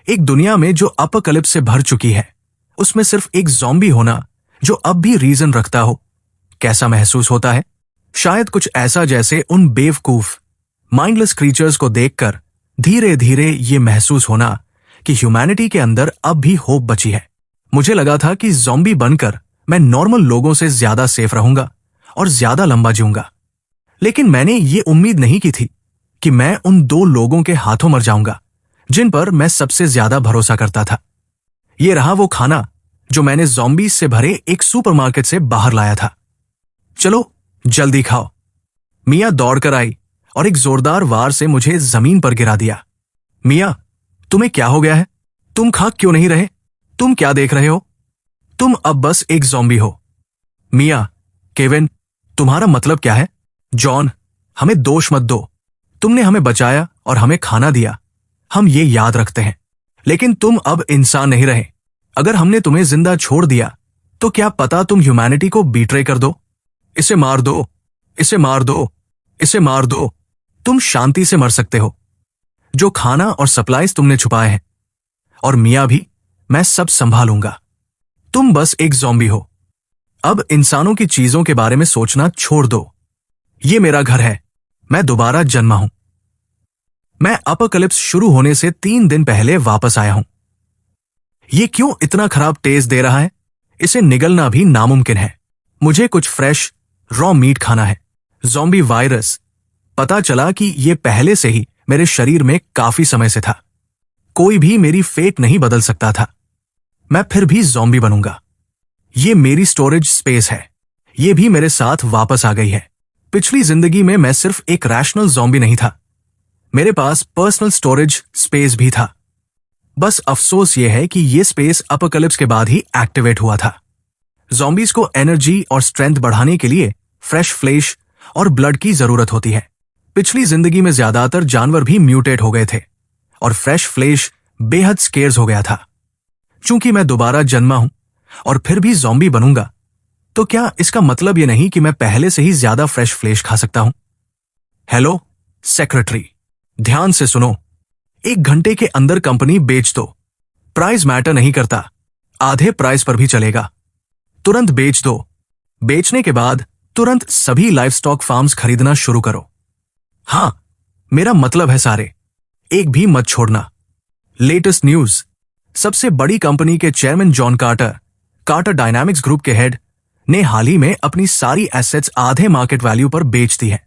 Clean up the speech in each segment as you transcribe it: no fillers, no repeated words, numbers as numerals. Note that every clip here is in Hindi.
एक दुनिया में जो अपोकलिप्स से भर चुकी है, उसमें सिर्फ एक ज़ॉम्बी होना जो अब भी रीजन रखता हो, कैसा महसूस होता है? शायद कुछ ऐसा जैसे उन बेवकूफ माइंडलेस क्रीचर्स को देखकर धीरे धीरे ये महसूस होना कि ह्यूमैनिटी के अंदर अब भी होप बची है। मुझे लगा था कि ज़ॉम्बी बनकर मैं नॉर्मल लोगों से ज्यादा सेफ रहूंगा और ज्यादा लंबा जीऊंगा, लेकिन मैंने ये उम्मीद नहीं की थी कि मैं उन 2 लोगों के हाथों मर जाऊंगा जिन पर मैं सबसे ज्यादा भरोसा करता था। ये रहा वो खाना जो मैंने ज़ॉम्बीज से भरे एक सुपरमार्केट से बाहर लाया था। चलो जल्दी खाओ। मिया दौड़कर आई और एक जोरदार वार से मुझे जमीन पर गिरा दिया। मिया, तुम्हें क्या हो गया है? तुम खा क्यों नहीं रहे? तुम क्या देख रहे हो? तुम अब बस एक ज़ॉम्बी हो। मिया, केविन, तुम्हारा मतलब क्या है? जॉन, हमें दोष मत दो। तुमने हमें बचाया और हमें खाना दिया, हम ये याद रखते हैं। लेकिन तुम अब इंसान नहीं रहे। अगर हमने तुम्हें जिंदा छोड़ दिया तो क्या पता तुम ह्यूमैनिटी को बीट्रे कर दो। इसे मार दो, इसे मार दो, इसे मार दो। तुम शांति से मर सकते हो। जो खाना और सप्लाईज तुमने छुपाए हैं, और मिया भी, मैं सब संभालूंगा। तुम बस एक ज़ॉम्बी हो। अब इंसानों की चीजों के बारे में सोचना छोड़ दो। ये मेरा घर है, मैं दोबारा जन्मा हूं। मैं अपोकलिप्स शुरू होने से 3 दिन पहले वापस आया हूं। ये क्यों इतना खराब टेस्ट दे रहा है? इसे निगलना भी नामुमकिन है। मुझे कुछ फ्रेश रॉ मीट खाना है। ज़ॉम्बी वायरस, पता चला कि ये पहले से ही मेरे शरीर में काफी समय से था। कोई भी मेरी फेट नहीं बदल सकता था। मैं फिर भी ज़ॉम्बी बनूंगा। ये मेरी स्टोरेज स्पेस है। ये भी मेरे साथ वापस आ गई है। पिछली जिंदगी में मैं सिर्फ एक रैशनल ज़ॉम्बी नहीं था, मेरे पास पर्सनल स्टोरेज स्पेस भी था। बस अफसोस ये है कि ये स्पेस अपोकलिप्स के बाद ही एक्टिवेट हुआ था। ज़ॉम्बीज को एनर्जी और स्ट्रेंथ बढ़ाने के लिए फ्रेश फ्लेश और ब्लड की जरूरत होती है। पिछली जिंदगी में ज्यादातर जानवर भी म्यूटेट हो गए थे और फ्रेश फ्लेश बेहद स्केर्स हो गया था। चूंकि मैं दोबारा जन्मा हूं और फिर भी ज़ॉम्बी बनूंगा, तो क्या इसका मतलब ये नहीं कि मैं पहले से ही ज्यादा फ्रेश फ्लेश खा सकता हूं? हेलो सेक्रेटरी, ध्यान से सुनो। 1 घंटे के अंदर कंपनी बेच दो। प्राइस मैटर नहीं करता, आधे प्राइस पर भी चलेगा। तुरंत बेच दो। बेचने के बाद तुरंत सभी लाइवस्टॉक फार्म्स खरीदना शुरू करो। हां, मेरा मतलब है सारे, एक भी मत छोड़ना। लेटेस्ट न्यूज, सबसे बड़ी कंपनी के chairman John Carter Dynamics group के हेड ने हाल ही में अपनी सारी एसेट्स आधे मार्केट वैल्यू पर बेच दी है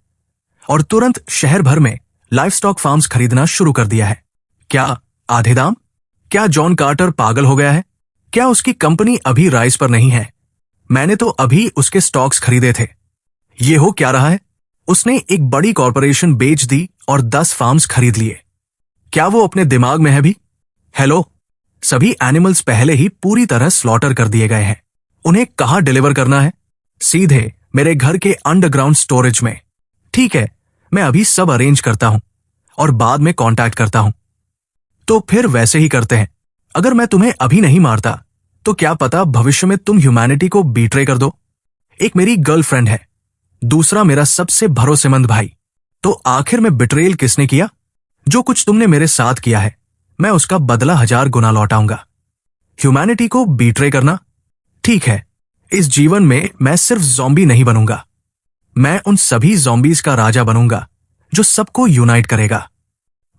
और तुरंत शहर भर में लाइवस्टॉक फार्म्स खरीदना शुरू कर दिया है। क्या आधे दाम? क्या जॉन कार्टर पागल हो गया है? क्या उसकी कंपनी अभी राइज पर नहीं है? मैंने तो अभी उसके स्टॉक्स खरीदे थे। ये हो क्या रहा है? उसने एक बड़ी कॉर्पोरेशन बेच दी और 10 फार्म्स खरीद लिए। क्या वो अपने दिमाग में है भी? हेलो, सभी एनिमल्स पहले ही पूरी तरह स्लॉटर कर दिए गए हैं। उन्हें कहां डिलीवर करना है? सीधे मेरे घर के अंडरग्राउंड स्टोरेज में। ठीक है, मैं अभी सब अरेंज करता हूं और बाद में कांटेक्ट करता हूं। तो फिर वैसे ही करते हैं। अगर मैं तुम्हें अभी नहीं मारता तो क्या पता भविष्य में तुम ह्यूमैनिटी को बीट्रे कर दो। एक मेरी गर्लफ्रेंड है, दूसरा मेरा सबसे भरोसेमंद भाई। तो आखिर में बिट्रेयल किसने किया? जो कुछ तुमने मेरे साथ किया है, मैं उसका बदला 1000 गुना लौटाऊंगा। ह्यूमैनिटी को बीट्रे करना? ठीक है, इस जीवन में मैं सिर्फ ज़ॉम्बी नहीं बनूंगा, मैं उन सभी ज़ॉम्बीज का राजा बनूंगा जो सबको यूनाइट करेगा।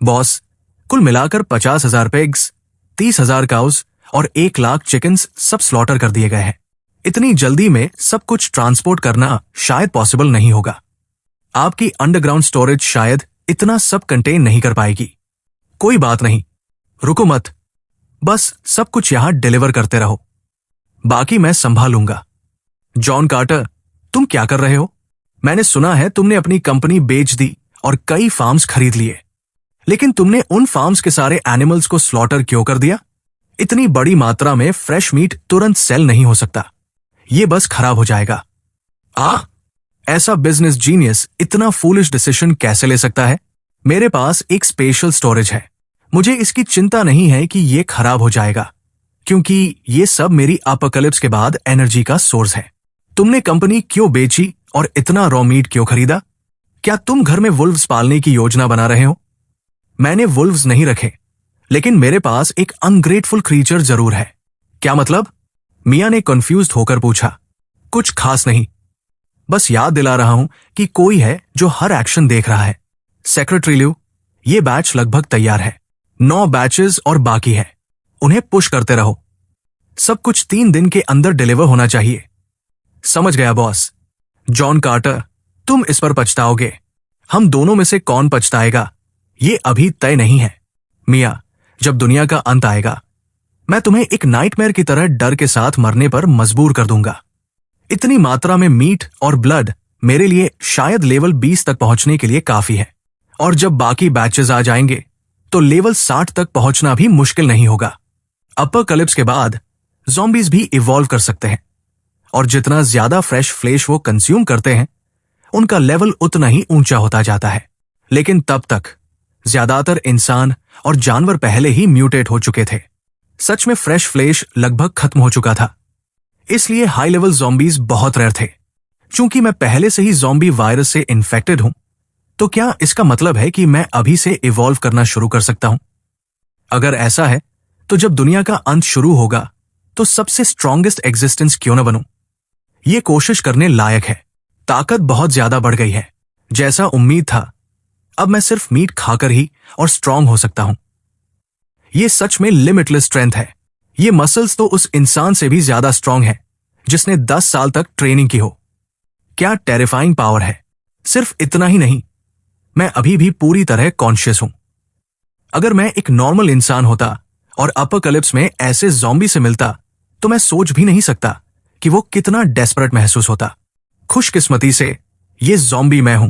बॉस, कुल मिलाकर 50,000 पिग्स, 30,000 काउस और 1 लाख चिकन्स सब स्लॉटर कर दिए गए हैं। इतनी जल्दी में सब कुछ ट्रांसपोर्ट करना शायद पॉसिबल नहीं होगा। आपकी अंडरग्राउंड स्टोरेज शायद इतना सब कंटेन नहीं कर पाएगी। कोई बात नहीं, रुको मत, बस सब कुछ यहां डिलीवर करते रहो, बाकी मैं संभालूंगा। जॉन कार्टर, तुम क्या कर रहे हो? मैंने सुना है तुमने अपनी कंपनी बेच दी और कई फार्म्स खरीद लिए, लेकिन तुमने उन फार्म्स के सारे एनिमल्स को स्लॉटर क्यों कर दिया? इतनी बड़ी मात्रा में फ्रेश मीट तुरंत सेल नहीं हो सकता, ये बस खराब हो जाएगा। ऐसा बिजनेस जीनियस इतना फूलिश डिसीजन कैसे ले सकता है? मेरे पास एक स्पेशल स्टोरेज है, मुझे इसकी चिंता नहीं है कि ये खराब हो जाएगा, क्योंकि ये सब मेरी अपोकलिप्स के बाद एनर्जी का सोर्स है। तुमने कंपनी क्यों बेची और इतना रॉ मीट क्यों खरीदा? क्या तुम घर में वुल्व्स पालने की योजना बना रहे हो? मैंने वुल्व्स नहीं रखे, लेकिन मेरे पास एक अनग्रेटफुल क्रीचर जरूर है। क्या मतलब? मिया ने कंफ्यूज्ड होकर पूछा। कुछ खास नहीं, बस याद दिला रहा हूं कि कोई है जो हर एक्शन देख रहा है। सेक्रेटरी ल्यू, ये बैच लगभग तैयार है। 9 बैचेस और बाकी है। उन्हें पुश करते रहो। सब कुछ 3 दिन के अंदर डिलीवर होना चाहिए। समझ गया बॉस। जॉन कार्टर, तुम इस पर पछताओगे। हम दोनों में से कौन पछताएगा, ये अभी तय नहीं है। मिया, जब दुनिया का अंत आएगा, मैं तुम्हें एक नाइटमेयर की तरह डर के साथ मरने पर मजबूर कर दूंगा। इतनी मात्रा में मीट और ब्लड मेरे लिए शायद लेवल 20 तक पहुंचने के लिए काफी है, और जब बाकी बैचेस आ जाएंगे तो लेवल 60 तक पहुंचना भी मुश्किल नहीं होगा। अपोकलिप्स के बाद ज़ॉम्बीज भी इवॉल्व कर सकते हैं, और जितना ज्यादा फ्रेश फ्लेश वो कंज्यूम करते हैं, उनका लेवल उतना ही ऊंचा होता जाता है। लेकिन तब तक ज्यादातर इंसान और जानवर पहले ही म्यूटेट हो चुके थे। सच में फ्रेश फ्लेश लगभग खत्म हो चुका था, इसलिए हाई लेवल ज़ॉम्बीज बहुत रेयर थे। चूंकि मैं पहले से ही ज़ॉम्बी वायरस से इन्फेक्टेड हूं, तो क्या इसका मतलब है कि मैं अभी से इवॉल्व करना शुरू कर सकता हूं? अगर ऐसा है, तो जब दुनिया का अंत शुरू होगा तो सबसे स्ट्रॉन्गेस्ट एग्जिस्टेंस क्यों न बनूं? ये कोशिश करने लायक है। ताकत बहुत ज्यादा बढ़ गई है, जैसा उम्मीद था। अब मैं सिर्फ मीट खाकर ही और स्ट्रांग हो सकता हूं। ये सच में लिमिटलेस स्ट्रेंथ है। ये मसल्स तो उस इंसान से भी ज्यादा स्ट्रांग है जिसने 10 साल तक ट्रेनिंग की हो। क्या टेरिफाइंग पावर है। सिर्फ इतना ही नहीं, मैं अभी भी पूरी तरह कॉन्शियस हूं। अगर मैं एक नॉर्मल इंसान होता और अपोकलिप्स में ऐसे ज़ॉम्बी से मिलता, तो मैं सोच भी नहीं सकता कि वो कितना डेस्परेट महसूस होता। खुशकिस्मती से ये ज़ॉम्बी मैं हूं।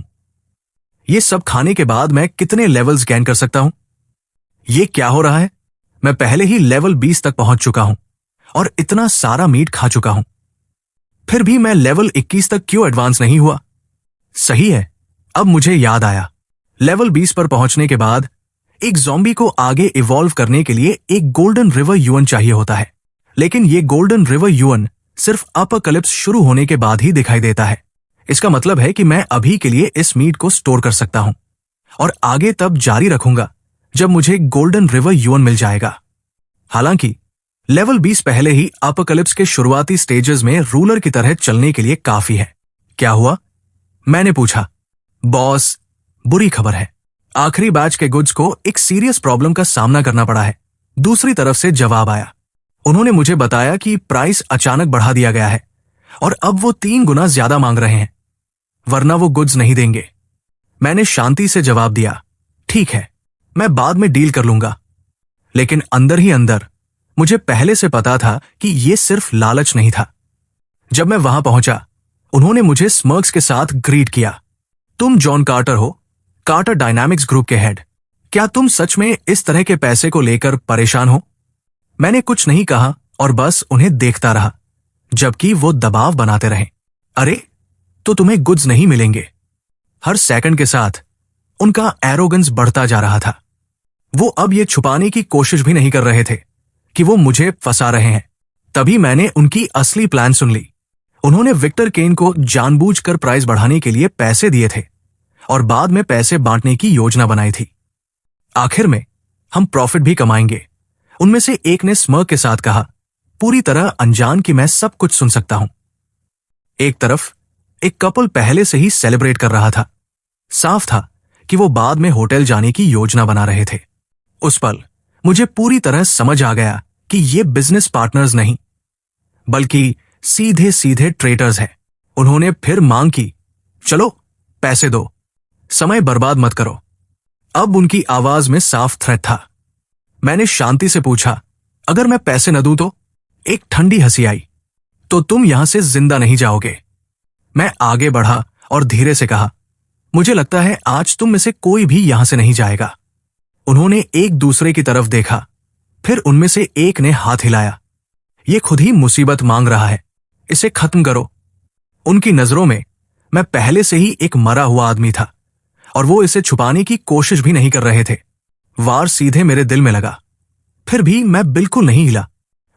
ये सब खाने के बाद मैं कितने लेवल्स गेन कर सकता हूं? ये क्या हो रहा है? मैं पहले ही लेवल 20 तक पहुंच चुका हूं और इतना सारा मीट खा चुका हूं। फिर भी मैं लेवल 21 तक क्यों एडवांस नहीं हुआ? सही है, अब मुझे याद आया। लेवल 20 पर पहुंचने के बाद एक ज़ॉम्बी को आगे इवॉल्व करने के लिए एक गोल्डन रिवर यूएन चाहिए होता है। लेकिन ये गोल्डन रिवर यूएन सिर्फ अपोकलिप्स शुरू होने के बाद ही दिखाई देता है। इसका मतलब है कि मैं अभी के लिए इस मीट को स्टोर कर सकता हूं और आगे तब जारी रखूंगा जब मुझे गोल्डन रिवर यूएन मिल जाएगा। हालांकि लेवल 20 पहले ही अपोकलिप्स के शुरुआती स्टेजेस में रूलर की तरह चलने के लिए काफी है। क्या हुआ? मैंने पूछा। बॉस, बुरी खबर है। आखिरी बैच के गुड्स को एक सीरियस प्रॉब्लम का सामना करना पड़ा है। दूसरी तरफ से जवाब आया। उन्होंने मुझे बताया कि प्राइस अचानक बढ़ा दिया गया है और अब वो 3 गुना ज्यादा मांग रहे हैं, वरना वो गुड्स नहीं देंगे। मैंने शांति से जवाब दिया, ठीक है, मैं बाद में डील कर लूंगा। लेकिन अंदर ही अंदर मुझे पहले से पता था कि ये सिर्फ लालच नहीं था। जब मैं वहां पहुंचा, उन्होंने मुझे स्मर्क्स के साथ ग्रीट किया। तुम जॉन कार्टर हो, कार्टर डायनामिक्स ग्रुप के हेड। क्या तुम सच में इस तरह के पैसे को लेकर परेशान हो? मैंने कुछ नहीं कहा और बस उन्हें देखता रहा, जबकि वो दबाव बनाते रहे। अरे, तो तुम्हें गुड्स नहीं मिलेंगे। हर सेकंड के साथ उनका एरोगेंस बढ़ता जा रहा था। वो अब ये छुपाने की कोशिश भी नहीं कर रहे थे कि वो मुझे फंसा रहे हैं। तभी मैंने उनकी असली प्लान सुन ली। उन्होंने विक्टर केन को जानबूझकर प्राइस बढ़ाने के लिए पैसे दिए थे और बाद में पैसे बांटने की योजना बनाई थी। आखिर में हम प्रॉफिट भी कमाएंगे। उनमें से एक ने स्मर्क के साथ कहा, पूरी तरह अनजान कि मैं सब कुछ सुन सकता हूं। एक तरफ एक कपल पहले से ही सेलिब्रेट कर रहा था। साफ था कि वो बाद में होटल जाने की योजना बना रहे थे। उस पल मुझे पूरी तरह समझ आ गया कि ये बिजनेस पार्टनर्स नहीं, बल्कि सीधे सीधे ट्रेटर्स हैं। उन्होंने फिर मांग की, चलो पैसे दो, समय बर्बाद मत करो। अब उनकी आवाज में साफ थ्रेट था। मैंने शांति से पूछा, अगर मैं पैसे न दूं तो? एक ठंडी हंसी आई। तो तुम यहां से जिंदा नहीं जाओगे। मैं आगे बढ़ा और धीरे से कहा, मुझे लगता है आज तुम में से कोई भी यहां से नहीं जाएगा। उन्होंने एक दूसरे की तरफ देखा, फिर उनमें से एक ने हाथ हिलाया। ये खुद ही मुसीबत मांग रहा है, इसे खत्म करो। उनकी नजरों में मैं पहले से ही एक मरा हुआ आदमी था और वो इसे छुपाने की कोशिश भी नहीं कर रहे थे। वार सीधे मेरे दिल में लगा, फिर भी मैं बिल्कुल नहीं हिला।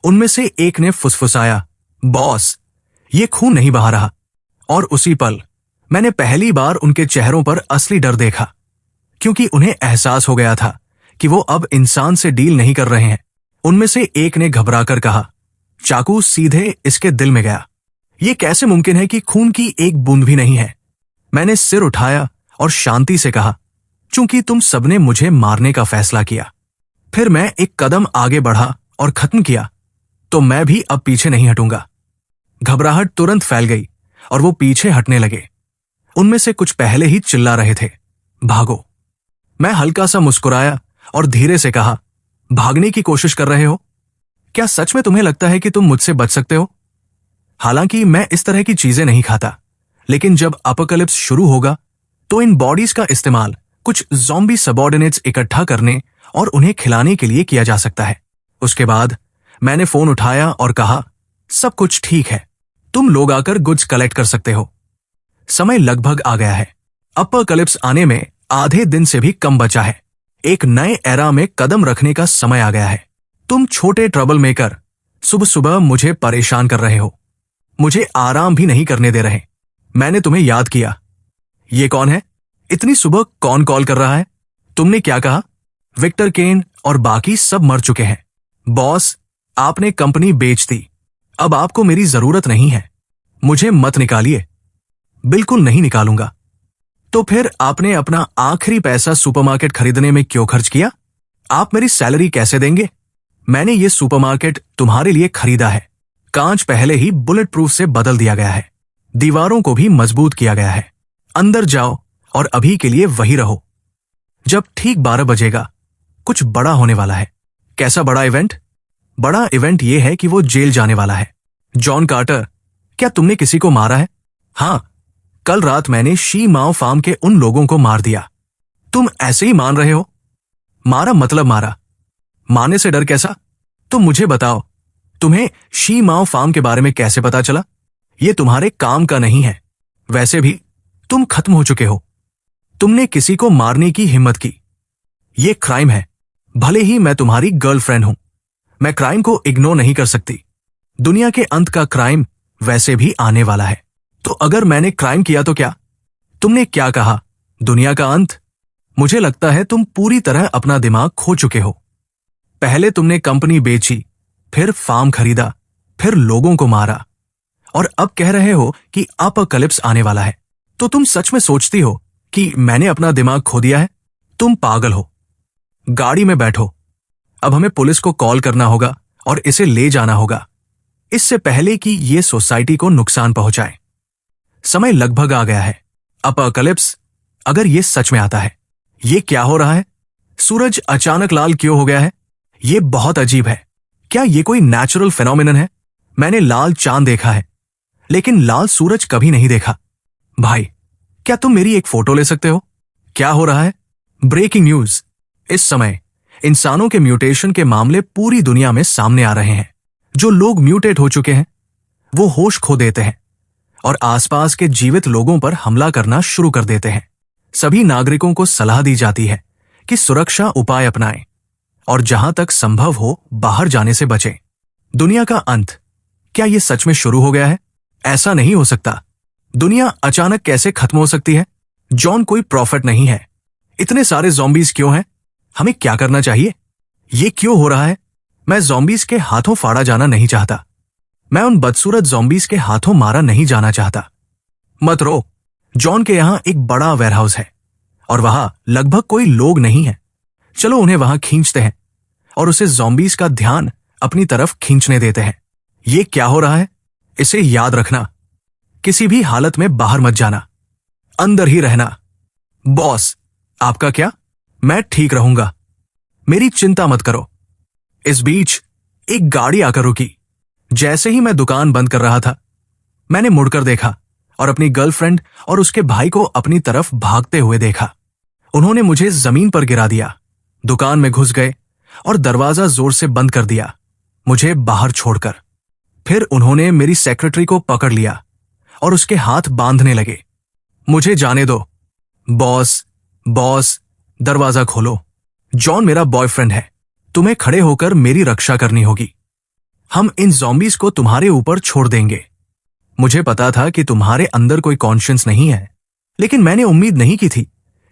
उनमें से एक ने फुसफुसाया, बॉस, ये खून नहीं बहा रहा। और उसी पल मैंने पहली बार उनके चेहरों पर असली डर देखा, क्योंकि उन्हें एहसास हो गया था कि वो अब इंसान से डील नहीं कर रहे हैं। उनमें से एक ने घबराकर कहा, चाकू सीधे इसके दिल में गया। ये कैसे मुमकिन है कि खून की एक बूंद भी नहीं है? मैंने सिर उठाया और शांति से कहा, चूंकि तुम सबने मुझे मारने का फैसला किया। फिर मैं एक कदम आगे बढ़ा और खत्म किया, तो मैं भी अब पीछे नहीं हटूंगा। घबराहट तुरंत फैल गई और वो पीछे हटने लगे। उनमें से कुछ पहले ही चिल्ला रहे थे, भागो। मैं हल्का सा मुस्कुराया और धीरे से कहा, भागने की कोशिश कर रहे हो? क्या सच में तुम्हें लगता है कि तुम मुझसे बच सकते हो? हालांकि मैं इस तरह की चीजें नहीं खाता, लेकिन जब अपोकैलिप्स शुरू होगा तो इन बॉडीज का इस्तेमाल कुछ ज़ॉम्बी सबऑर्डिनेट्स इकट्ठा करने और उन्हें खिलाने के लिए किया जा सकता है। उसके बाद मैंने फोन उठाया और कहा, सब कुछ ठीक है, तुम लोग आकर गुड्स कलेक्ट कर सकते हो। समय लगभग आ गया है। अपोकैलिप्स आने में आधे दिन से भी कम बचा है। एक नए एरा में कदम रखने का समय आ गया है। तुम छोटे ट्रबल मेकर सुबह सुबह मुझे परेशान कर रहे हो, मुझे आराम भी नहीं करने दे रहे। मैंने तुम्हें याद किया। ये कौन है? इतनी सुबह कौन कॉल कर रहा है? तुमने क्या कहा? विक्टर केन और बाकी सब मर चुके हैं। बॉस, आपने कंपनी बेच दी, अब आपको मेरी जरूरत नहीं है। मुझे मत निकालिए। बिल्कुल नहीं निकालूंगा। तो फिर आपने अपना आखिरी पैसा सुपरमार्केट खरीदने में क्यों खर्च किया? आप मेरी सैलरी कैसे देंगे? मैंने ये सुपरमार्केट तुम्हारे लिए खरीदा है। कांच पहले ही बुलेट प्रूफ से बदल दिया गया है, दीवारों को भी मजबूत किया गया है। अंदर जाओ और अभी के लिए वही रहो। जब ठीक 12 बजेगा कुछ बड़ा होने वाला है। कैसा बड़ा इवेंट? बड़ा इवेंट यह है कि वो जेल जाने वाला है। जॉन कार्टर, क्या तुमने किसी को मारा है? हाँ, कल रात मैंने शी माओ फार्म के उन लोगों को मार दिया। तुम ऐसे ही मान रहे हो? मारा मतलब मारा, मारने से डर कैसा? तो मुझे बताओ, तुम्हें शी माओ फार्म के बारे में कैसे पता चला? ये तुम्हारे काम का नहीं है। वैसे भी तुम खत्म हो चुके हो। तुमने किसी को मारने की हिम्मत की, ये क्राइम है। भले ही मैं तुम्हारी गर्लफ्रेंड हूं, मैं क्राइम को इग्नोर नहीं कर सकती। दुनिया के अंत का क्राइम वैसे भी आने वाला है, तो अगर मैंने क्राइम किया तो क्या? तुमने क्या कहा? दुनिया का अंत? मुझे लगता है तुम पूरी तरह अपना दिमाग खो चुके हो। पहले तुमने कंपनी बेची, फिर फार्म खरीदा, फिर लोगों को मारा, और अब कह रहे हो कि अपोकैलिप्स आने वाला है। तो तुम सच में सोचती हो कि मैंने अपना दिमाग खो दिया है? तुम पागल हो। गाड़ी में बैठो, अब हमें पुलिस को कॉल करना होगा और इसे ले जाना होगा, इससे पहले कि ये सोसाइटी को नुकसान पहुंचाए। समय लगभग आ गया है। अपोकैलिप्स, अगर ये सच में आता है। ये क्या हो रहा है? सूरज अचानक लाल क्यों हो गया है? ये बहुत अजीब है। क्या ये कोई नेचुरल फेनोमेनन है? मैंने लाल चांद देखा है, लेकिन लाल सूरज कभी नहीं देखा। भाई, क्या तुम मेरी एक फोटो ले सकते हो? क्या हो रहा है? Breaking news. इस समय इंसानों के म्यूटेशन के मामले पूरी दुनिया में सामने आ रहे हैं। जो लोग म्यूटेट हो चुके हैं वो होश खो देते हैं और आसपास के जीवित लोगों पर हमला करना शुरू कर देते हैं। सभी नागरिकों को सलाह दी जाती है कि सुरक्षा उपाय अपनाएं और जहां तक संभव हो बाहर जाने से बचें। दुनिया का अंत, क्या यह सच में शुरू हो गया है? ऐसा नहीं हो सकता। दुनिया अचानक कैसे खत्म हो सकती है? जॉन कोई प्रॉफिट नहीं है। इतने सारे ज़ॉम्बीज क्यों हैं? हमें क्या करना चाहिए? ये क्यों हो रहा है? मैं ज़ॉम्बीज के हाथों फाड़ा जाना नहीं चाहता। मैं उन बदसूरत ज़ॉम्बीज के हाथों मारा नहीं जाना चाहता। मत रो। जॉन के यहां एक बड़ा वेयरहाउस है और वहां लगभग कोई लोग नहीं है। चलो उन्हें वहां खींचते हैं और उसे ज़ॉम्बीज का ध्यान अपनी तरफ खींचने देते हैं। ये क्या हो रहा है? इसे याद रखना, किसी भी हालत में बाहर मत जाना, अंदर ही रहना। बॉस, आपका क्या? मैं ठीक रहूंगा, मेरी चिंता मत करो। इस बीच एक गाड़ी आकर रुकी। जैसे ही मैं दुकान बंद कर रहा था, मैंने मुड़कर देखा और अपनी गर्लफ्रेंड और उसके भाई को अपनी तरफ भागते हुए देखा। उन्होंने मुझे जमीन पर गिरा दिया, दुकान में घुस गए और दरवाजा जोर से बंद कर दिया, मुझे बाहर छोड़कर। फिर उन्होंने मेरी सेक्रेटरी को पकड़ लिया और उसके हाथ बांधने लगे। मुझे जाने दो। बॉस, बॉस, दरवाजा खोलो। जॉन मेरा बॉयफ्रेंड है, तुम्हें खड़े होकर मेरी रक्षा करनी होगी। हम इन ज़ॉम्बीज को तुम्हारे ऊपर छोड़ देंगे। मुझे पता था कि तुम्हारे अंदर कोई कॉन्शियंस नहीं है, लेकिन मैंने उम्मीद नहीं की थी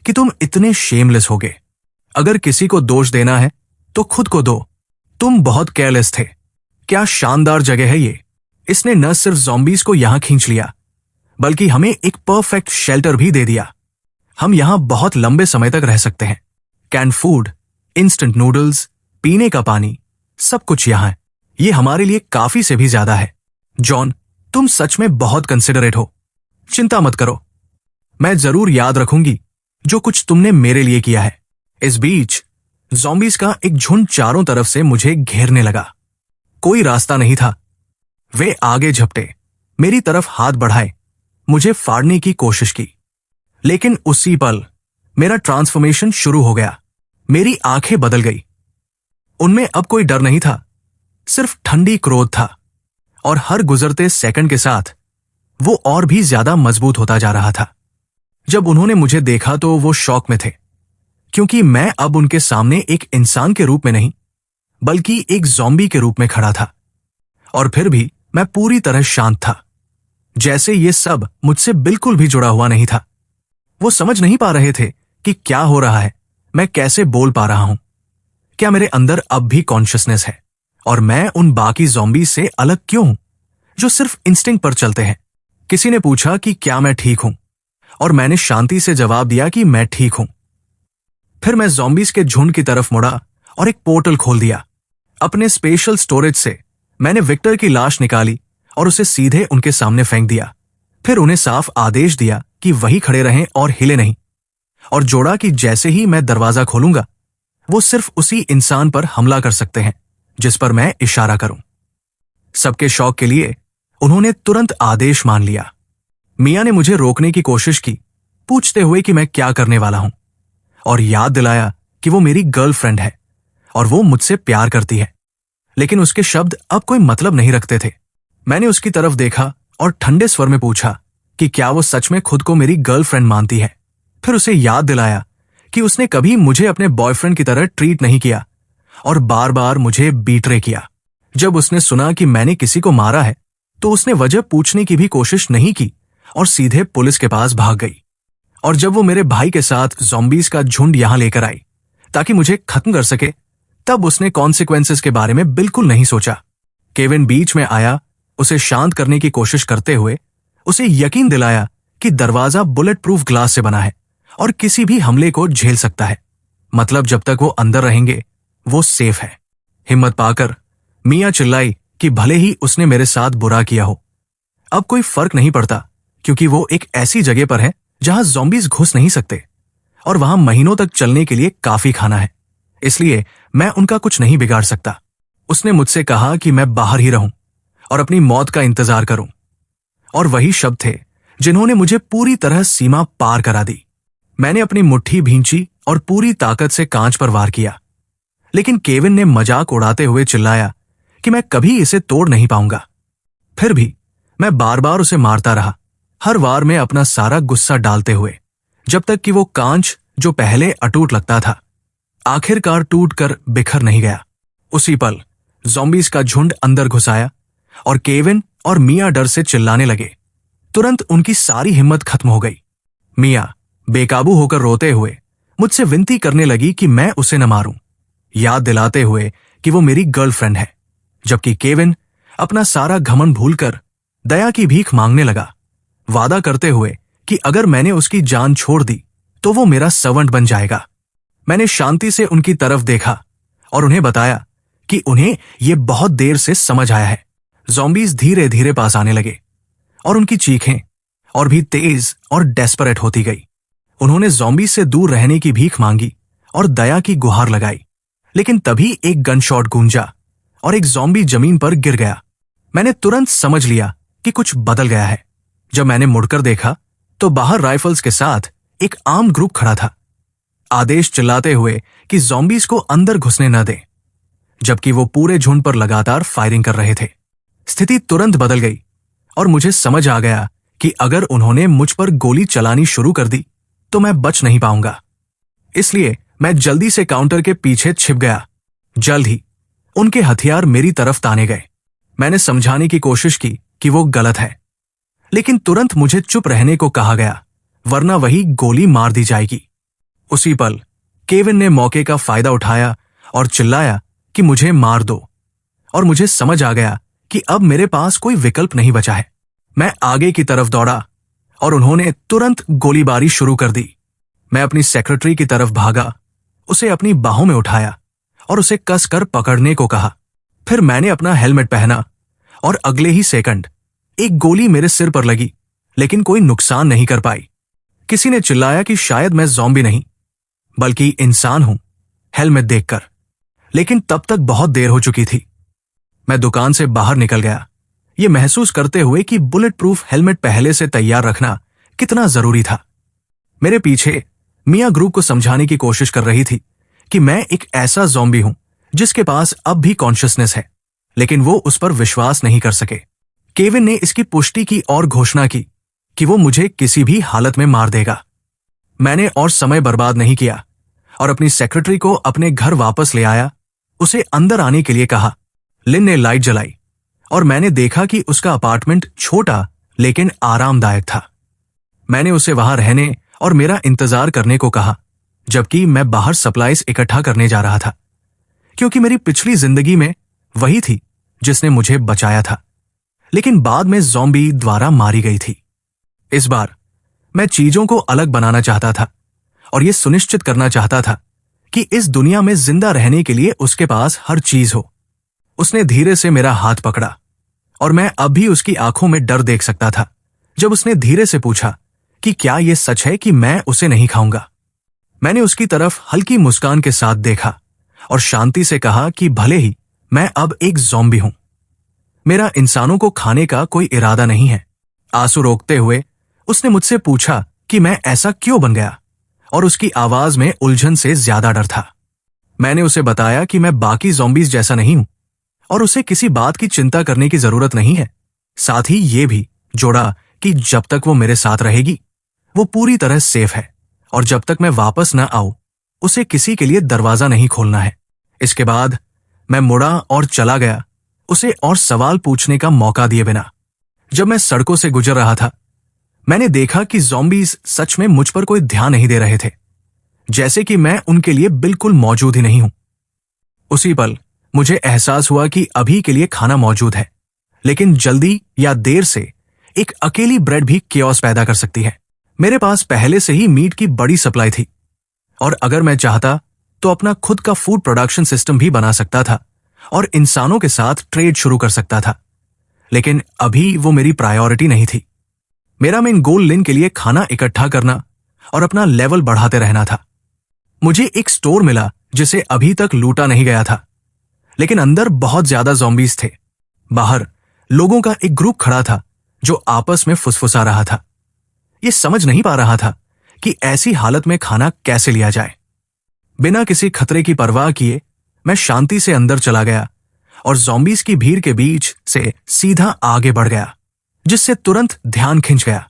कि तुम इतने शेमलेस होगे। अगर किसी को दोष देना है तो खुद को दो। तुम बहुत केयरलेस थे। क्या शानदार जगह है ये। इसने न सिर्फ ज़ॉम्बीज को यहां खींच लिया, बल्कि हमें एक परफेक्ट शेल्टर भी दे दिया। हम यहां बहुत लंबे समय तक रह सकते हैं। कैन फूड, इंस्टेंट नूडल्स, पीने का पानी, सब कुछ यहां है। ये हमारे लिए काफी से भी ज्यादा है। जॉन, तुम सच में बहुत कंसिडरेट हो। चिंता मत करो, मैं जरूर याद रखूंगी जो कुछ तुमने मेरे लिए किया है। इस बीच ज़ॉम्बीज का एक झुंड चारों तरफ से मुझे घेरने लगा। कोई रास्ता नहीं था। वे आगे झपटे, मेरी तरफ हाथ बढ़ाए, मुझे फाड़ने की कोशिश की। लेकिन उसी पल मेरा ट्रांसफॉर्मेशन शुरू हो गया। मेरी आंखें बदल गई। उनमें अब कोई डर नहीं था, सिर्फ ठंडी क्रोध था। और हर गुजरते सेकंड के साथ वो और भी ज्यादा मजबूत होता जा रहा था। जब उन्होंने मुझे देखा तो वो शॉक में थे, क्योंकि मैं अब उनके सामने एक इंसान के रूप में नहीं, बल्कि एक ज़ॉम्बी के रूप में खड़ा था। और फिर भी मैं पूरी तरह शांत था, जैसे ये सब मुझसे बिल्कुल भी जुड़ा हुआ नहीं था। वो समझ नहीं पा रहे थे कि क्या हो रहा है, मैं कैसे बोल पा रहा हूं, क्या मेरे अंदर अब भी कॉन्शियसनेस है, और मैं उन बाकी ज़ॉम्बी से अलग क्यों हूं जो सिर्फ इंस्टिंक्ट पर चलते हैं। किसी ने पूछा कि क्या मैं ठीक हूं, और मैंने शांति से जवाब दिया कि मैं ठीक हूं। फिर मैं ज़ॉम्बीज के झुंड की तरफ मुड़ा और एक पोर्टल खोल दिया। अपने स्पेशल स्टोरेज से मैंने विक्टर की लाश निकाली और उसे सीधे उनके सामने फेंक दिया। फिर उन्हें साफ आदेश दिया कि वही खड़े रहें और हिले नहीं, और जोड़ा कि जैसे ही मैं दरवाजा खोलूंगा वो सिर्फ उसी इंसान पर हमला कर सकते हैं जिस पर मैं इशारा करूं। सबके शौक के लिए उन्होंने तुरंत आदेश मान लिया। मिया ने मुझे रोकने की कोशिश की, पूछते हुए कि मैं क्या करने वाला हूं, और याद दिलाया कि वो मेरी गर्लफ्रेंड है और वो मुझसे प्यार करती है। लेकिन उसके शब्द अब कोई मतलब नहीं रखते थे। मैंने उसकी तरफ देखा और ठंडे स्वर में पूछा कि क्या वो सच में खुद को मेरी गर्लफ्रेंड मानती है। फिर उसे याद दिलाया कि उसने कभी मुझे अपने बॉयफ्रेंड की तरह ट्रीट नहीं किया और बार बार मुझे बीट्रे किया। जब उसने सुना कि मैंने किसी को मारा है तो उसने वजह पूछने की भी कोशिश नहीं की और सीधे पुलिस के पास भाग गई। और जब वो मेरे भाई के साथ ज़ॉम्बीज का झुंड यहां लेकर आई ताकि मुझे खत्म कर सके, तब उसने कॉन्सिक्वेंसेस के बारे में बिल्कुल नहीं सोचा। केविन बीच में आया, उसे शांत करने की कोशिश करते हुए उसे यकीन दिलाया कि दरवाजा बुलेट प्रूफ ग्लास से बना है और किसी भी हमले को झेल सकता है। मतलब जब तक वो अंदर रहेंगे वो सेफ है। हिम्मत पाकर मिया चिल्लाई कि भले ही उसने मेरे साथ बुरा किया हो, अब कोई फर्क नहीं पड़ता, क्योंकि वो एक ऐसी जगह पर है जहां ज़ॉम्बीज घुस नहीं सकते और वहां महीनों तक चलने के लिए काफी खाना है। इसलिए मैं उनका कुछ नहीं बिगाड़ सकता। उसने मुझसे कहा कि मैं बाहर ही रहूं और अपनी मौत का इंतजार करूं। और वही शब्द थे जिन्होंने मुझे पूरी तरह सीमा पार करा दी। मैंने अपनी मुट्ठी भींची और पूरी ताकत से कांच पर वार किया, लेकिन केविन ने मजाक उड़ाते हुए चिल्लाया कि मैं कभी इसे तोड़ नहीं पाऊंगा। फिर भी मैं बार बार उसे मारता रहा, हर वार में अपना सारा गुस्सा डालते हुए, जब तक कि वो कांच जो पहले अटूट लगता था आखिरकार टूट कर बिखर नहीं गया। उसी पल ज़ॉम्बीज का झुंड अंदर घुस आया और केविन और मिया डर से चिल्लाने लगे। तुरंत उनकी सारी हिम्मत खत्म हो गई। मिया बेकाबू होकर रोते हुए मुझसे विनती करने लगी कि मैं उसे न मारूं, याद दिलाते हुए कि वो मेरी गर्लफ्रेंड है, जबकि केविन अपना सारा घमंड भूलकर दया की भीख मांगने लगा, वादा करते हुए कि अगर मैंने उसकी जान छोड़ दी तो वो मेरा सर्वेंट बन जाएगा। मैंने शांति से उनकी तरफ देखा और उन्हें बताया कि उन्हें यह बहुत देर से समझ आया है। ज़ॉम्बीज धीरे धीरे पास आने लगे और उनकी चीखें और भी तेज और डेस्परेट होती गई। उन्होंने ज़ॉम्बीज से दूर रहने की भीख मांगी और दया की गुहार लगाई, लेकिन तभी एक गन शॉट गूंजा और एक ज़ॉम्बी जमीन पर गिर गया। मैंने तुरंत समझ लिया कि कुछ बदल गया है। जब मैंने मुड़कर देखा तो बाहर राइफल्स के साथ एक आर्म्ड ग्रुप खड़ा था, आदेश चिल्लाते हुए कि ज़ॉम्बीज को अंदर घुसने न दें, जबकि वो पूरे झुंड पर लगातार फायरिंग कर रहे थे। स्थिति तुरंत बदल गई और मुझे समझ आ गया कि अगर उन्होंने मुझ पर गोली चलानी शुरू कर दी तो मैं बच नहीं पाऊंगा। इसलिए मैं जल्दी से काउंटर के पीछे छिप गया। जल्द ही उनके हथियार मेरी तरफ ताने गए। मैंने समझाने की कोशिश की कि वो गलत है, लेकिन तुरंत मुझे चुप रहने को कहा गया, वरना वही गोली मार दी जाएगी। उसी पल केविन ने मौके का फायदा उठाया और चिल्लाया कि मुझे मार दो, और मुझे समझ आ गया कि अब मेरे पास कोई विकल्प नहीं बचा है। मैं आगे की तरफ दौड़ा और उन्होंने तुरंत गोलीबारी शुरू कर दी। मैं अपनी सेक्रेटरी की तरफ भागा, उसे अपनी बाहों में उठाया और उसे कसकर पकड़ने को कहा। फिर मैंने अपना हेलमेट पहना और अगले ही सेकंड एक गोली मेरे सिर पर लगी, लेकिन कोई नुकसान नहीं कर पाई। किसी ने चिल्लाया कि शायद मैं ज़ॉम्बी नहीं बल्कि इंसान हूं हेलमेट देखकर, लेकिन तब तक बहुत देर हो चुकी थी। मैं दुकान से बाहर निकल गया, ये महसूस करते हुए कि बुलेट प्रूफ हेलमेट पहले से तैयार रखना कितना जरूरी था। मेरे पीछे मिया ग्रुप को समझाने की कोशिश कर रही थी कि मैं एक ऐसा ज़ॉम्बी हूं जिसके पास अब भी कॉन्शियसनेस है, लेकिन वो उस पर विश्वास नहीं कर सके। केविन ने इसकी पुष्टि की और घोषणा की कि वो मुझे किसी भी हालत में मार देगा। मैंने और समय बर्बाद नहीं किया और अपनी सेक्रेटरी को अपने घर वापस ले आया, उसे अंदर आने के लिए कहा। लिन ने लाइट जलाई और मैंने देखा कि उसका अपार्टमेंट छोटा लेकिन आरामदायक था। मैंने उसे वहां रहने और मेरा इंतजार करने को कहा, जबकि मैं बाहर सप्लाईज इकट्ठा करने जा रहा था, क्योंकि मेरी पिछली जिंदगी में वही थी जिसने मुझे बचाया था, लेकिन बाद में ज़ॉम्बी द्वारा मारी गई थी। इस बार मैं चीजों को अलग बनाना चाहता था और यह सुनिश्चित करना चाहता था कि इस दुनिया में जिंदा रहने के लिए उसके पास हर चीज हो। उसने धीरे से मेरा हाथ पकड़ा और मैं अब भी उसकी आंखों में डर देख सकता था जब उसने धीरे से पूछा कि क्या यह सच है कि मैं उसे नहीं खाऊंगा। मैंने उसकी तरफ हल्की मुस्कान के साथ देखा और शांति से कहा कि भले ही मैं अब एक ज़ॉम्बी हूं, मेरा इंसानों को खाने का कोई इरादा नहीं है। आंसू रोकते हुए उसने मुझसे पूछा कि मैं ऐसा क्यों बन गया, और उसकी आवाज में उलझन से ज्यादा डर था। मैंने उसे बताया कि मैं बाकी ज़ॉम्बीज जैसा नहीं हूं और उसे किसी बात की चिंता करने की जरूरत नहीं है। साथ ही ये भी जोड़ा कि जब तक वो मेरे साथ रहेगी वो पूरी तरह सेफ है, और जब तक मैं वापस न आऊं उसे किसी के लिए दरवाजा नहीं खोलना है। इसके बाद मैं मुड़ा और चला गया, उसे और सवाल पूछने का मौका दिए बिना। जब मैं सड़कों से गुजर रहा था, मैंने देखा कि ज़ॉम्बीज सच में मुझ पर कोई ध्यान नहीं दे रहे थे, जैसे कि मैं उनके लिए बिल्कुल मौजूद ही नहीं हूं। उसी पल मुझे एहसास हुआ कि अभी के लिए खाना मौजूद है, लेकिन जल्दी या देर से एक अकेली ब्रेड भी केओस पैदा कर सकती है। मेरे पास पहले से ही मीट की बड़ी सप्लाई थी, और अगर मैं चाहता तो अपना खुद का फूड प्रोडक्शन सिस्टम भी बना सकता था और इंसानों के साथ ट्रेड शुरू कर सकता था, लेकिन अभी वो मेरी प्रायोरिटी नहीं थी। मेरा मेन गोल लिन के लिए खाना इकट्ठा करना और अपना लेवल बढ़ाते रहना था। मुझे एक स्टोर मिला जिसे अभी तक लूटा नहीं गया था, लेकिन अंदर बहुत ज्यादा ज़ॉम्बीज थे। बाहर लोगों का एक ग्रुप खड़ा था जो आपस में फुसफुसा रहा था। ये समझ नहीं पा रहा था कि ऐसी हालत में खाना कैसे लिया जाए। बिना किसी खतरे की परवाह किए मैं शांति से अंदर चला गया और ज़ॉम्बीज की भीड़ के बीच से सीधा आगे बढ़ गया, जिससे तुरंत ध्यान खिंच गया।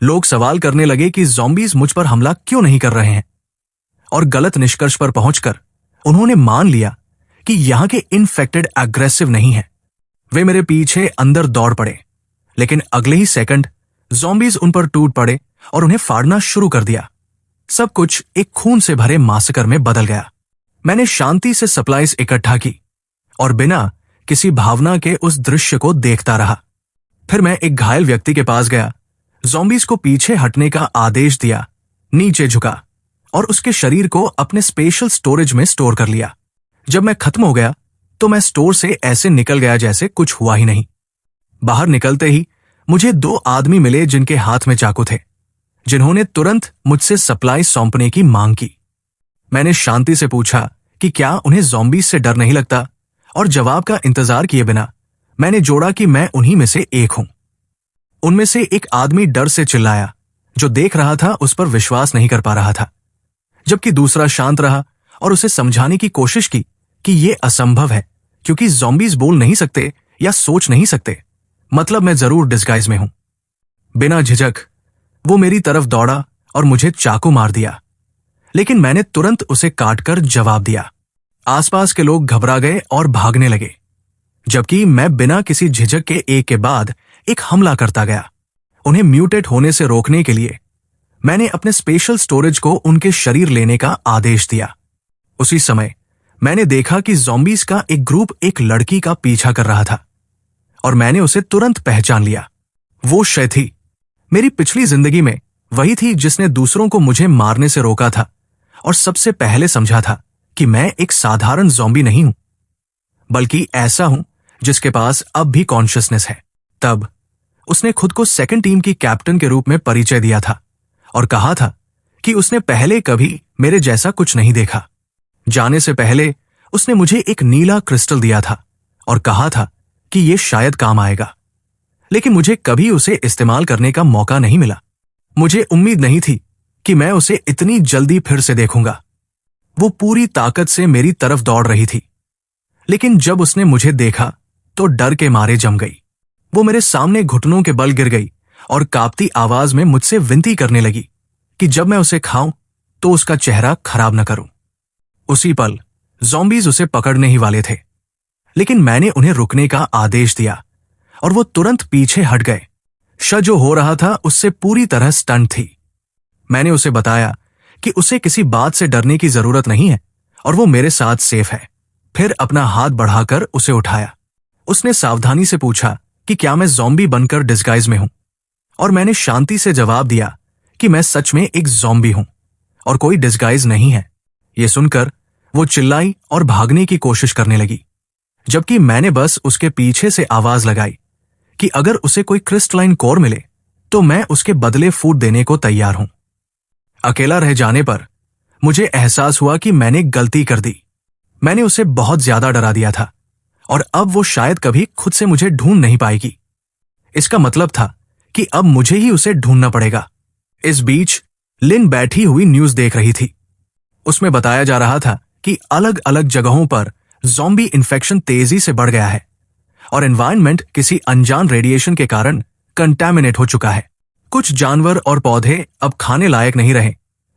लोग सवाल करने लगे कि ज़ॉम्बीज मुझ पर हमला क्यों नहीं कर रहे हैं, और गलत निष्कर्ष पर पहुंचकर उन्होंने मान लिया कि यहां के इन्फेक्टेड एग्रेसिव नहीं है। वे मेरे पीछे अंदर दौड़ पड़े, लेकिन अगले ही सेकंड ज़ॉम्बीज उन पर टूट पड़े और उन्हें फाड़ना शुरू कर दिया। सब कुछ एक खून से भरे मासकर में बदल गया। मैंने शांति से सप्लाईज इकट्ठा की और बिना किसी भावना के उस दृश्य को देखता रहा। फिर मैं एक घायल व्यक्ति के पास गया, ज़ॉम्बीज को पीछे हटने का आदेश दिया, नीचे झुका और उसके शरीर को अपने स्पेशल स्टोरेज में स्टोर कर लिया। जब मैं खत्म हो गया तो मैं स्टोर से ऐसे निकल गया जैसे कुछ हुआ ही नहीं। बाहर निकलते ही मुझे 2 आदमी मिले जिनके हाथ में चाकू थे, जिन्होंने तुरंत मुझसे सप्लाई सौंपने की मांग की। मैंने शांति से पूछा कि क्या उन्हें ज़ॉम्बीज से डर नहीं लगता, और जवाब का इंतजार किए बिना मैंने जोड़ा कि मैं उन्हीं में से एक हूं। उनमें से एक आदमी डर से चिल्लाया, जो देख रहा था उस पर विश्वास नहीं कर पा रहा था, जबकि दूसरा शांत रहा और उसे समझाने की कोशिश की कि यह असंभव है, क्योंकि ज़ॉम्बीज बोल नहीं सकते या सोच नहीं सकते, मतलब मैं जरूर डिस्गाइज में हूं। बिना झिझक वो मेरी तरफ दौड़ा और मुझे चाकू मार दिया, लेकिन मैंने तुरंत उसे काटकर जवाब दिया। आसपास के लोग घबरा गए और भागने लगे, जबकि मैं बिना किसी झिझक के एक के बाद एक हमला करता गया। उन्हें म्यूटेट होने से रोकने के लिए मैंने अपने स्पेशल स्टोरेज को उनके शरीर लेने का आदेश दिया। उसी समय मैंने देखा कि ज़ॉम्बीज का एक ग्रुप एक लड़की का पीछा कर रहा था और मैंने उसे तुरंत पहचान लिया। वो शय थी, मेरी पिछली जिंदगी में वही थी जिसने दूसरों को मुझे मारने से रोका था और सबसे पहले समझा था कि मैं एक साधारण ज़ॉम्बी नहीं हूं, बल्कि ऐसा हूं जिसके पास अब भी कॉन्शियसनेस है। तब उसने खुद को सेकंड टीम की कैप्टन के रूप में परिचय दिया था और कहा था कि उसने पहले कभी मेरे जैसा कुछ नहीं देखा। जाने से पहले उसने मुझे एक नीला क्रिस्टल दिया था और कहा था कि यह शायद काम आएगा, लेकिन मुझे कभी उसे इस्तेमाल करने का मौका नहीं मिला। मुझे उम्मीद नहीं थी कि मैं उसे इतनी जल्दी फिर से देखूंगा। वो पूरी ताकत से मेरी तरफ दौड़ रही थी, लेकिन जब उसने मुझे देखा तो डर के मारे जम गई। वो मेरे सामने घुटनों के बल गिर गई और कांपती आवाज में मुझसे विनती करने लगी कि जब मैं उसे खाऊं तो उसका चेहरा खराब न करूं। उसी पल ज़ॉम्बीज उसे पकड़ने ही वाले थे, लेकिन मैंने उन्हें रुकने का आदेश दिया और वो तुरंत पीछे हट गए। जो हो रहा था उससे पूरी तरह स्टंट थी। मैंने उसे बताया कि उसे किसी बात से डरने की जरूरत नहीं है और वो मेरे साथ सेफ है। फिर अपना हाथ बढ़ाकर उसे उठाया। उसने सावधानी से पूछा कि क्या मैं ज़ॉम्बी बनकर डिस्गाइज में हूं, और मैंने शांति से जवाब दिया कि मैं सच में एक ज़ॉम्बी हूं और कोई डिस्गाइज नहीं है। ये सुनकर वो चिल्लाई और भागने की कोशिश करने लगी, जबकि मैंने बस उसके पीछे से आवाज लगाई कि अगर उसे कोई क्रिस्टलाइन कोर मिले तो मैं उसके बदले फूट देने को तैयार हूं। अकेला रह जाने पर मुझे एहसास हुआ कि मैंने गलती कर दी। मैंने उसे बहुत ज्यादा डरा दिया था और अब वो शायद कभी खुद से मुझे ढूंढ नहीं पाएगी। इसका मतलब था कि अब मुझे ही उसे ढूंढना पड़ेगा। इस बीच लिन बैठी हुई न्यूज देख रही थी। उसमें बताया जा रहा था कि अलग अलग जगहों पर ज़ॉम्बी इन्फेक्शन तेजी से बढ़ गया है और एनवायरनमेंट किसी अनजान रेडिएशन के कारण कंटैमिनेट हो चुका है। कुछ जानवर और पौधे अब खाने लायक नहीं रहे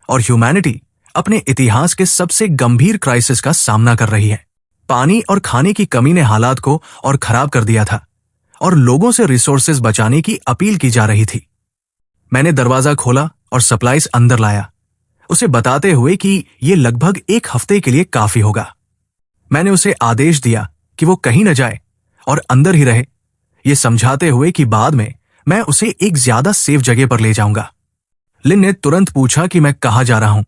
और ह्यूमैनिटी अपने इतिहास के सबसे गंभीर क्राइसिस का सामना कर रही है। पानी और खाने की कमी ने हालात को और खराब कर दिया था और लोगों से रिसोर्सेज बचाने की अपील की जा रही थी। मैंने दरवाजा खोला और सप्लाईज अंदर लाया, उसे बताते हुए कि यह लगभग एक हफ्ते के लिए काफी होगा। मैंने उसे आदेश दिया कि वो कहीं न जाए और अंदर ही रहे, ये समझाते हुए कि बाद में मैं उसे एक ज्यादा सेफ जगह पर ले जाऊंगा। लिन ने तुरंत पूछा कि मैं कहां जा रहा हूं,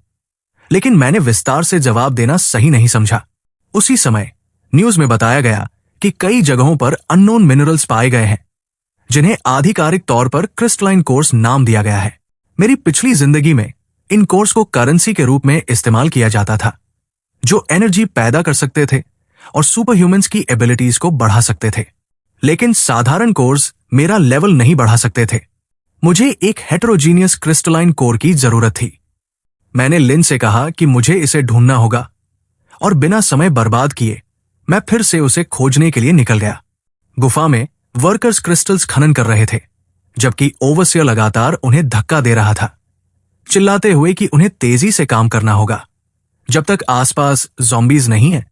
लेकिन मैंने विस्तार से जवाब देना सही नहीं समझा। उसी समय न्यूज में बताया गया कि कई जगहों पर अननोन मिनरल्स पाए गए हैं, जिन्हें आधिकारिक तौर पर क्रिस्टलाइन कोर्स नाम दिया गया है। मेरी पिछली जिंदगी में इन कोर्स को करेंसी के रूप में इस्तेमाल किया जाता था, जो एनर्जी पैदा कर सकते थे और सुपर ह्यूमंस की एबिलिटीज को बढ़ा सकते थे, लेकिन साधारण कोर्स मेरा लेवल नहीं बढ़ा सकते थे। मुझे एक हेटेरोजीनियस क्रिस्टलाइन कोर की जरूरत थी। मैंने लिन से कहा कि मुझे इसे ढूंढना होगा और बिना समय बर्बाद किए मैं फिर से उसे खोजने के लिए निकल गया। गुफा में वर्कर्स क्रिस्टल्स खनन कर रहे थे, जबकि ओवरसियर लगातार उन्हें धक्का दे रहा था, चिल्लाते हुए कि उन्हें तेजी से काम करना होगा जब तक आसपास ज़ॉम्बीज नहीं है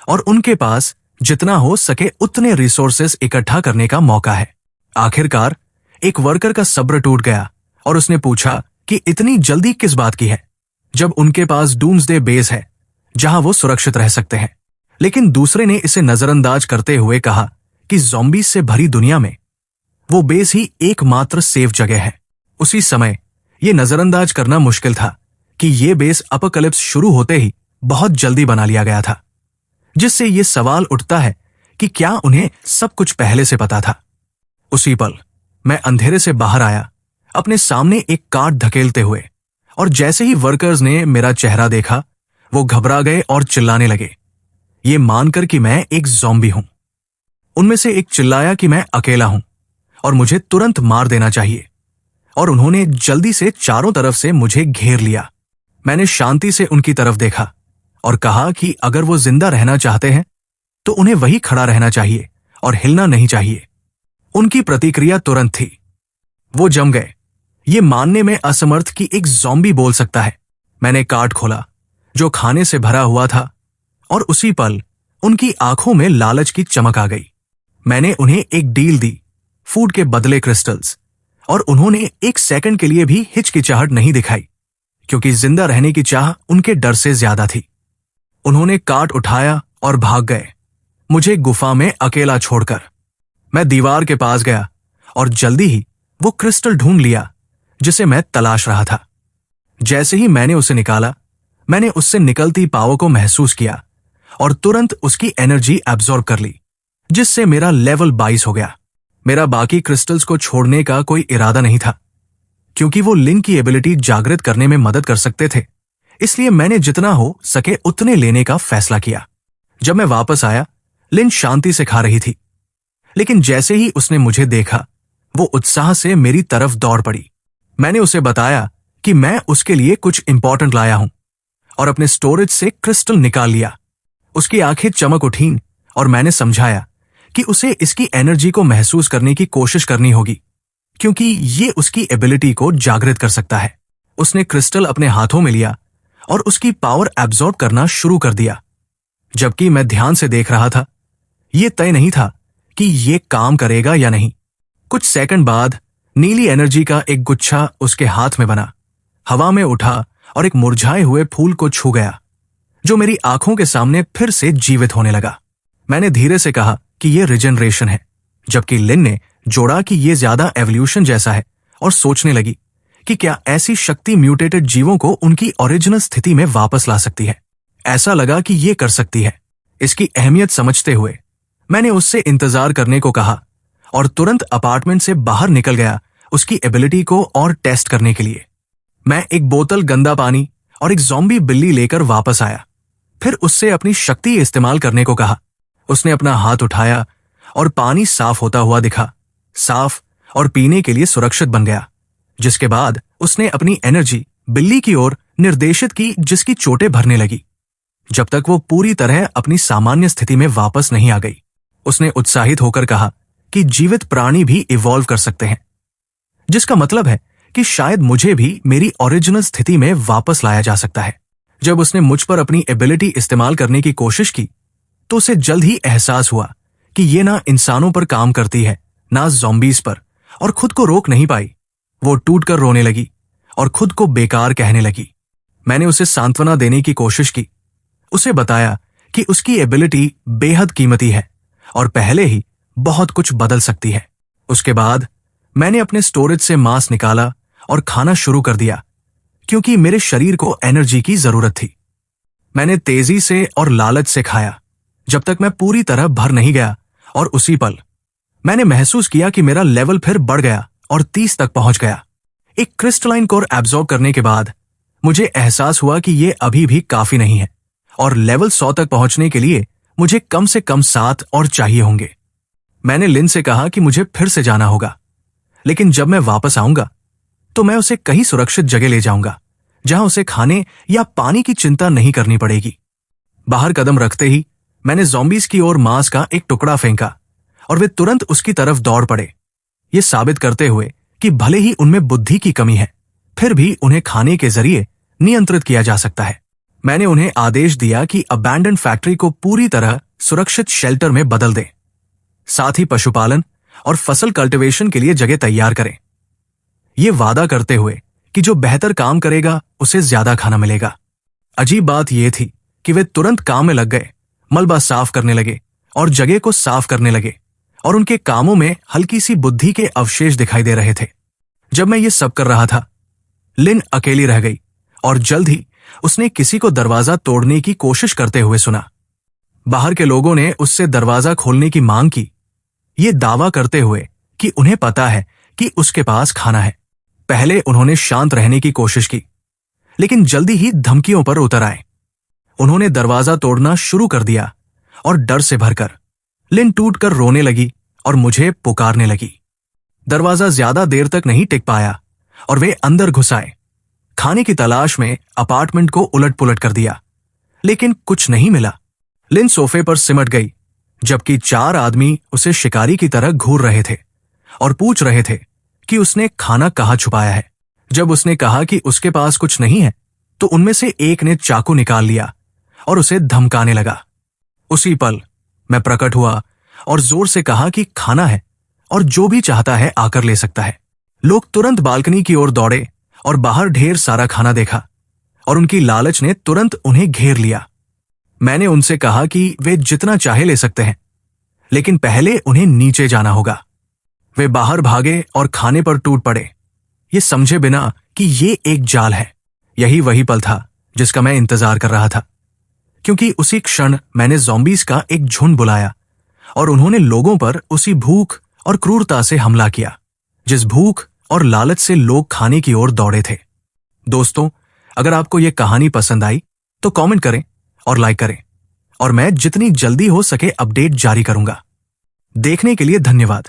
और उनके पास जितना हो सके उतने रिसोर्सेस इकट्ठा करने का मौका है। आखिरकार एक वर्कर का सब्र टूट गया और उसने पूछा कि इतनी जल्दी किस बात की है, जब उनके पास डूम्सडे बेस है जहां वो सुरक्षित रह सकते हैं। लेकिन दूसरे ने इसे नजरअंदाज करते हुए कहा कि ज़ॉम्बीज से भरी दुनिया में वो बेस ही एकमात्र सेफ जगह है। उसी समय ये नजरअंदाज करना मुश्किल था कि ये बेस अपोकैलिप्स शुरू होते ही बहुत जल्दी बना लिया गया था, जिससे ये सवाल उठता है कि क्या उन्हें सब कुछ पहले से पता था। उसी पल मैं अंधेरे से बाहर आया, अपने सामने एक कार्ट धकेलते हुए, और जैसे ही वर्कर्स ने मेरा चेहरा देखा वो घबरा गए और चिल्लाने लगे, ये मानकर कि मैं एक ज़ॉम्बी हूं। उनमें से एक चिल्लाया कि मैं अकेला हूं और मुझे तुरंत मार देना चाहिए, और उन्होंने जल्दी से चारों तरफ से मुझे घेर लिया। मैंने शांति से उनकी तरफ देखा और कहा कि अगर वो जिंदा रहना चाहते हैं तो उन्हें वही खड़ा रहना चाहिए और हिलना नहीं चाहिए। उनकी प्रतिक्रिया तुरंत थी, वो जम गए, ये मानने में असमर्थ कि एक ज़ॉम्बी बोल सकता है। मैंने कार्ट खोला जो खाने से भरा हुआ था, और उसी पल उनकी आंखों में लालच की चमक आ गई। मैंने उन्हें एक डील दी, फूड के बदले क्रिस्टल्स, और उन्होंने एक सेकंड के लिए भी हिचकिचाहट नहीं दिखाई, क्योंकि जिंदा रहने की चाह उनके डर से ज्यादा थी। उन्होंने कार्ट उठाया और भाग गए, मुझे गुफा में अकेला छोड़कर। मैं दीवार के पास गया और जल्दी ही वो क्रिस्टल ढूंढ लिया जिसे मैं तलाश रहा था। जैसे ही मैंने उसे निकाला, मैंने उससे निकलती पावर को महसूस किया और तुरंत उसकी एनर्जी एब्जॉर्ब कर ली, जिससे मेरा लेवल 22 हो गया। मेरा बाकी क्रिस्टल्स को छोड़ने का कोई इरादा नहीं था, क्योंकि वो लिन की एबिलिटी जागृत करने में मदद कर सकते थे। इसलिए मैंने जितना हो सके उतने लेने का फैसला किया। जब मैं वापस आया, लिन शांति से खा रही थी, लेकिन जैसे ही उसने मुझे देखा, वो उत्साह से मेरी तरफ दौड़ पड़ी। मैंने उसे बताया कि मैं उसके लिए कुछ इंपॉर्टेंट लाया हूं और अपने स्टोरेज से क्रिस्टल निकाल लिया। उसकी आंखें चमक उठीं और मैंने समझाया कि उसे इसकी एनर्जी को महसूस करने की कोशिश करनी होगी, क्योंकि ये उसकी एबिलिटी को जागृत कर सकता है। उसने क्रिस्टल अपने हाथों में लिया और उसकी पावर एब्जॉर्ब करना शुरू कर दिया, जबकि मैं ध्यान से देख रहा था। ये तय नहीं था कि ये काम करेगा या नहीं। कुछ सेकंड बाद नीली एनर्जी का एक गुच्छा उसके हाथ में बना, हवा में उठा और एक मुरझाए हुए फूल को छू गया, जो मेरी आंखों के सामने फिर से जीवित होने लगा। मैंने धीरे से कहा कि यह रिजेनरेशन है, जबकि लिन ने जोड़ा कि यह ज्यादा एवोल्यूशन जैसा है और सोचने लगी कि क्या ऐसी शक्ति म्यूटेटेड जीवों को उनकी ओरिजिनल स्थिति में वापस ला सकती है। ऐसा लगा कि यह कर सकती है। इसकी अहमियत समझते हुए मैंने उससे इंतजार करने को कहा और तुरंत अपार्टमेंट से बाहर निकल गया उसकी एबिलिटी को और टेस्ट करने के लिए। मैं एक बोतल गंदा पानी और एक ज़ॉम्बी बिल्ली लेकर वापस आया, फिर उससे अपनी शक्ति इस्तेमाल करने को कहा। उसने अपना हाथ उठाया और पानी साफ होता हुआ दिखा, साफ और पीने के लिए सुरक्षित बन गया। जिसके बाद उसने अपनी एनर्जी बिल्ली की ओर निर्देशित की, जिसकी चोटें भरने लगी, जब तक वो पूरी तरह अपनी सामान्य स्थिति में वापस नहीं आ गई। उसने उत्साहित होकर कहा कि जीवित प्राणी भी इवॉल्व कर सकते हैं, जिसका मतलब है कि शायद मुझे भी मेरी ओरिजिनल स्थिति में वापस लाया जा सकता है। जब उसने मुझ पर अपनी एबिलिटी इस्तेमाल करने की कोशिश की, तो उसे जल्द ही एहसास हुआ कि ये ना इंसानों पर काम करती है, ना ज़ॉम्बीज पर, और खुद को रोक नहीं पाई। वो टूटकर रोने लगी और खुद को बेकार कहने लगी। मैंने उसे सांत्वना देने की कोशिश की, उसे बताया कि उसकी एबिलिटी बेहद कीमती है और पहले ही बहुत कुछ बदल सकती है। उसके बाद मैंने अपने स्टोरेज से मांस निकाला और खाना शुरू कर दिया, क्योंकि मेरे शरीर को एनर्जी की जरूरत थी। मैंने तेजी से और लालच से खाया जब तक मैं पूरी तरह भर नहीं गया, और उसी पल मैंने महसूस किया कि मेरा लेवल फिर बढ़ गया और 30 तक पहुंच गया। एक क्रिस्टलाइन कोर एब्जॉर्ब करने के बाद मुझे एहसास हुआ कि यह अभी भी काफी नहीं है और लेवल 100 तक पहुंचने के लिए मुझे कम से कम 7 और चाहिए होंगे। मैंने लिन से कहा कि मुझे फिर से जाना होगा, लेकिन जब मैं वापस आऊंगा तो मैं उसे कहीं सुरक्षित जगह ले जाऊंगा जहां उसे खाने या पानी की चिंता नहीं करनी पड़ेगी। बाहर कदम रखते ही मैंने ज़ॉम्बीज की ओर मांस का एक टुकड़ा फेंका और वे तुरंत उसकी तरफ दौड़ पड़े, ये साबित करते हुए कि भले ही उनमें बुद्धि की कमी है, फिर भी उन्हें खाने के जरिए नियंत्रित किया जा सकता है। मैंने उन्हें आदेश दिया कि अबैंडन फैक्ट्री को पूरी तरह सुरक्षित शेल्टर में बदल दें, साथ ही पशुपालन और फसल कल्टीवेशन के लिए जगह तैयार करें, ये वादा करते हुए कि जो बेहतर काम करेगा उसे ज्यादा खाना मिलेगा। अजीब बात यह थी कि वे तुरंत काम में लग गए, मलबा साफ करने लगे और जगह को साफ करने लगे, और उनके कामों में हल्की सी बुद्धि के अवशेष दिखाई दे रहे थे। जब मैं ये सब कर रहा था, लिन अकेली रह गई और जल्द ही उसने किसी को दरवाजा तोड़ने की कोशिश करते हुए सुना। बाहर के लोगों ने उससे दरवाजा खोलने की मांग की, ये दावा करते हुए कि उन्हें पता है कि उसके पास खाना है। पहले उन्होंने शांत रहने की कोशिश की, लेकिन जल्दी ही धमकियों पर उतर आए। उन्होंने दरवाजा तोड़ना शुरू कर दिया और डर से भरकर लिन टूटकर रोने लगी और मुझे पुकारने लगी। दरवाजा ज्यादा देर तक नहीं टिक पाया और वे अंदर घुस आए। खाने की तलाश में अपार्टमेंट को उलट पुलट कर दिया, लेकिन कुछ नहीं मिला। लिन सोफे पर सिमट गई, जबकि 4 आदमी उसे शिकारी की तरह घूर रहे थे और पूछ रहे थे कि उसने खाना कहाँ छुपाया है। जब उसने कहा कि उसके पास कुछ नहीं है, तो उनमें से एक ने चाकू निकाल लिया और उसे धमकाने लगा। उसी पल मैं प्रकट हुआ और जोर से कहा कि खाना है और जो भी चाहता है आकर ले सकता है। लोग तुरंत बालकनी की ओर दौड़े और बाहर ढेर सारा खाना देखा और उनकी लालच ने तुरंत उन्हें घेर लिया। मैंने उनसे कहा कि वे जितना चाहे ले सकते हैं, लेकिन पहले उन्हें नीचे जाना होगा। वे बाहर भागे और खाने पर टूट पड़े, ये समझे बिना कि ये एक जाल है। यही वही पल था जिसका मैं इंतजार कर रहा था, क्योंकि उसी क्षण मैंने ज़ॉम्बीज का एक झुंड बुलाया और उन्होंने लोगों पर उसी भूख और क्रूरता से हमला किया जिस भूख और लालच से लोग खाने की ओर दौड़े थे। दोस्तों, अगर आपको यह कहानी पसंद आई तो कमेंट करें और लाइक करें, और मैं जितनी जल्दी हो सके अपडेट जारी करूंगा। देखने के लिए धन्यवाद।